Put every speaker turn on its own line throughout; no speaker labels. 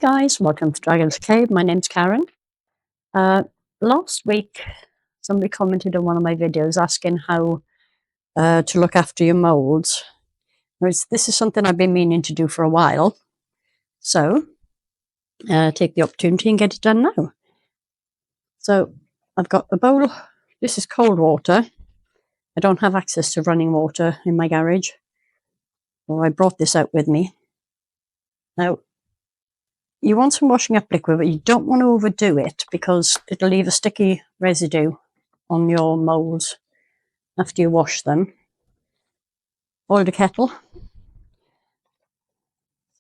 Guys, welcome to Dragon's Cave. My name's Karen. Uh, Last week, somebody commented on one of my videos asking how to look after your moulds. This is something I've been meaning to do for a while, so take the opportunity and get it done now. So I've got a bowl. This is cold water. I don't have access to running water in my garage, so I brought this out with me. Now, you want some washing up liquid, but you don't want to overdo it because it'll leave a sticky residue on your moulds after you wash them. Boil the kettle.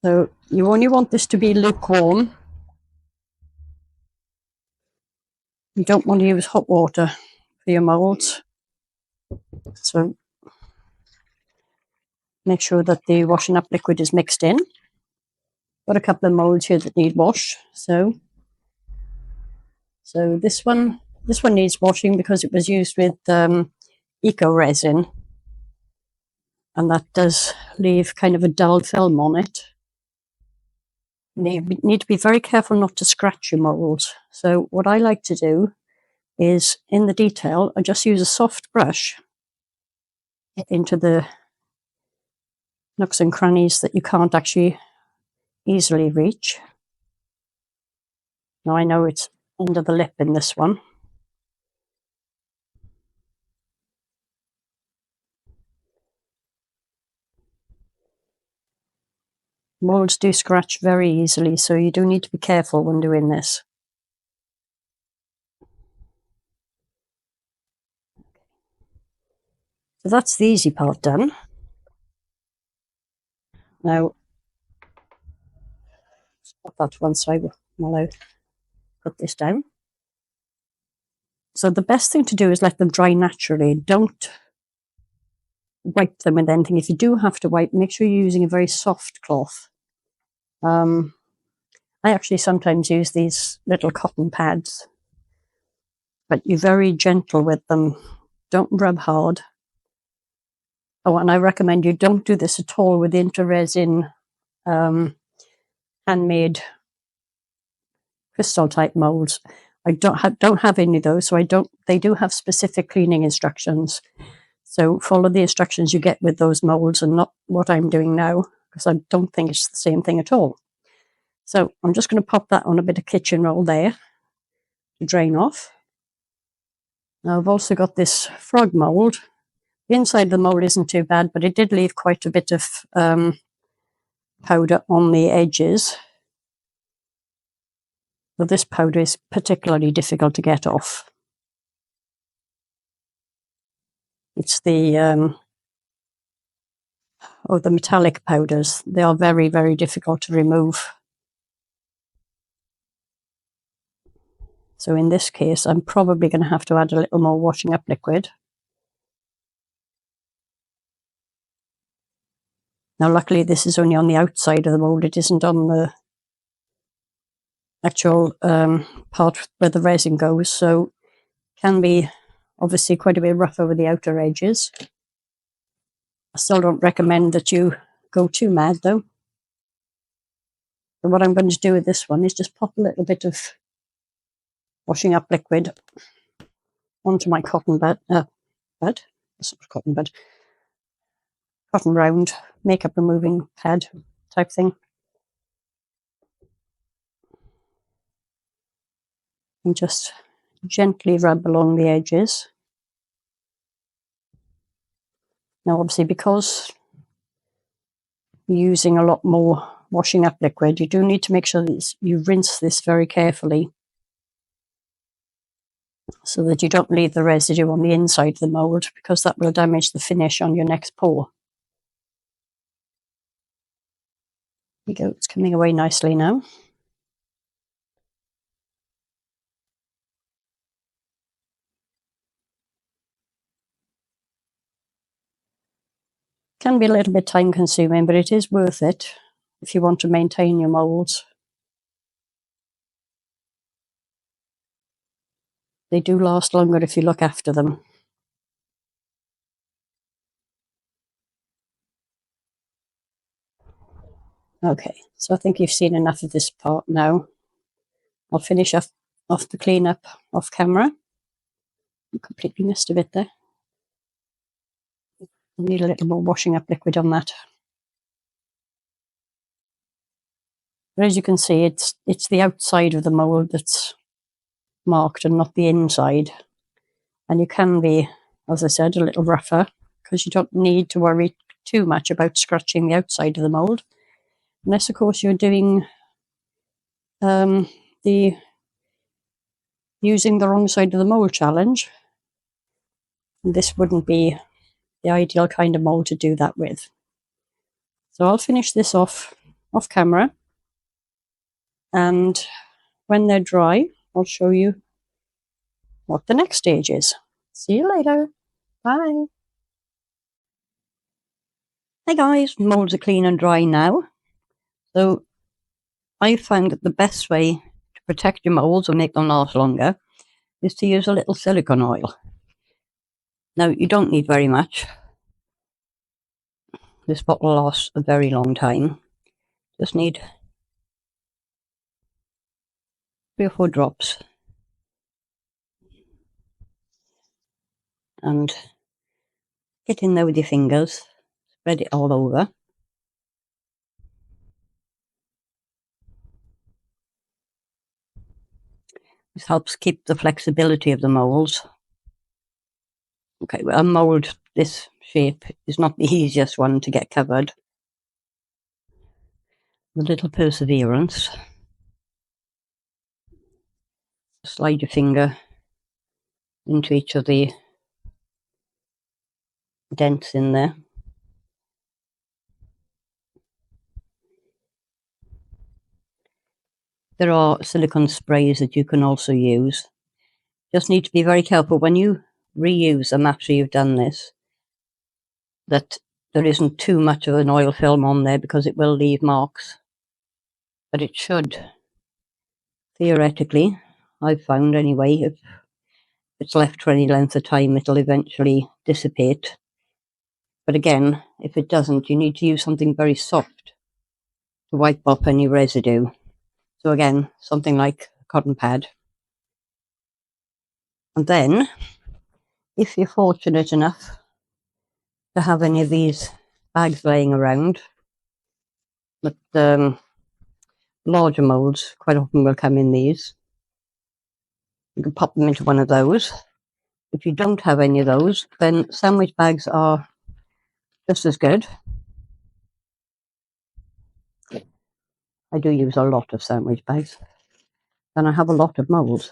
So you only want this to be lukewarm. You don't want to use hot water for your moulds. So make sure that the washing up liquid is mixed in. Got a couple of moulds here that need wash. So this one needs washing because it was used with eco resin, and that does leave kind of a dull film on it. You need to be very careful not to scratch your moulds. So what I like to do is, in the detail, I just use a soft brush into the nooks and crannies that you can't actually easily reach. Now I know it's under the lip in this one. Moulds do scratch very easily, so you do need to be careful when doing this. So that's the easy part done. Now, put that to one side while I put this down. So the best thing to do is let them dry naturally. Don't wipe them with anything. If you do have to wipe, make sure you're using a very soft cloth. I actually sometimes use these little cotton pads, but you're very gentle with them. Don't rub hard. Oh, and I recommend you don't do this at all with inter-resin handmade crystal type molds. I don't have any of those, so they do have specific cleaning instructions. So follow the instructions you get with those molds and not what I'm doing now, because I don't think it's the same thing at all. So I'm just going to pop that on a bit of kitchen roll there to drain off. Now I've also got this frog mold. The inside of the mold isn't too bad, but it did leave quite a bit of powder on the edges. So this powder is particularly difficult to get off. It's the metallic powders. They are very, very difficult to remove. So in this case, I'm probably going to have to add a little more washing up liquid. Now, luckily, this is only on the outside of the mold. It isn't on the actual part where the resin goes. So it can be obviously quite a bit rough over the outer edges. I still don't recommend that you go too mad, though. So what I'm going to do with this one is just pop a little bit of washing up liquid onto my cotton cotton round makeup removing pad type thing. And just gently rub along the edges. Now, obviously, because you're using a lot more washing up liquid, you do need to make sure that you rinse this very carefully so that you don't leave the residue on the inside of the mold, because that will damage the finish on your next pour. There you go, it's coming away nicely now. Can be a little bit time consuming, but it is worth it if you want to maintain your molds. They do last longer if you look after them. Okay, so I think you've seen enough of this part now. I'll finish off the cleanup off camera. I completely missed a bit there. I need a little more washing up liquid on that. But as you can see, it's the outside of the mould that's marked and not the inside. And you can be, as I said, a little rougher because you don't need to worry too much about scratching the outside of the mould. Unless, of course, you're doing the using the wrong side of the mould challenge. This wouldn't be the ideal kind of mould to do that with. So I'll finish this off camera, and when they're dry, I'll show you what the next stage is. See you later. Bye. Hey guys, moulds are clean and dry now. So I found that the best way to protect your moulds and make them last longer is to use a little silicone oil. Now, you don't need very much. This bottle lasts a very long time. Just need 3 or 4 drops. And get in there with your fingers. Spread it all over. This helps keep the flexibility of the moulds. Okay, well, a mould this shape is not the easiest one to get covered. With a little perseverance. Slide your finger into each of the dents in there. There are silicone sprays that you can also use. Just need to be very careful when you reuse them after you've done this, that there isn't too much of an oil film on there because it will leave marks. But it should, theoretically, I've found anyway, if it's left for any length of time, it'll eventually dissipate. But again, if it doesn't, you need to use something very soft to wipe off any residue. So again, something like a cotton pad. And then, if you're fortunate enough to have any of these bags laying around, but larger moulds quite often will come in these, you can pop them into one of those. If you don't have any of those, then sandwich bags are just as good. I do use a lot of sandwich bags, and I have a lot of moulds.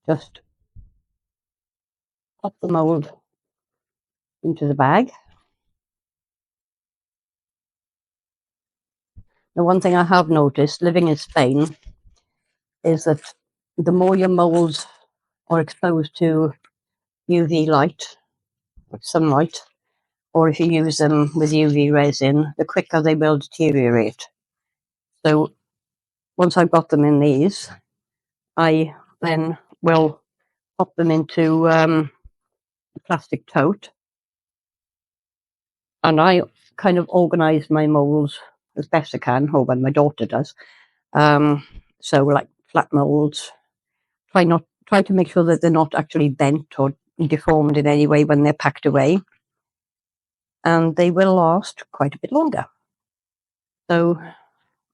Just pop the mould into the bag. The one thing I have noticed living in Spain is that the more your moulds are exposed to UV light, or sunlight, or if you use them with UV resin, the quicker they will deteriorate. So once I've got them in these, I then will pop them into a plastic tote, and I kind of organise my moulds as best I can, or when my daughter does. So like flat moulds, try to make sure that they're not actually bent or deformed in any way when they're packed away, and they will last quite a bit longer. So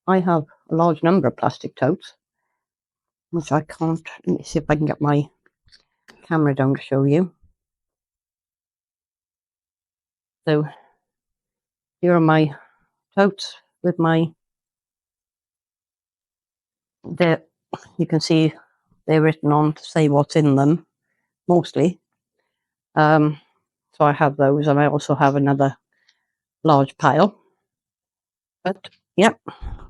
I have a large number of plastic totes, which I can't, let me see if I can get my camera down to show you. So here are my totes with you can see they're written on to say what's in them, mostly. So I have those, and I also have another large pile. But yep,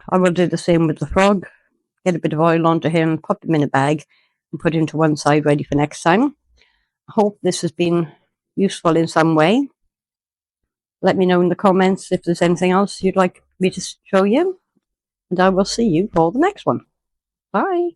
I will do the same with the frog. Get a bit of oil onto him, pop him in a bag, and put him to one side ready for next time. I hope this has been useful in some way. Let me know in the comments if there's anything else you'd like me to show you, and I will see you for the next one. Bye.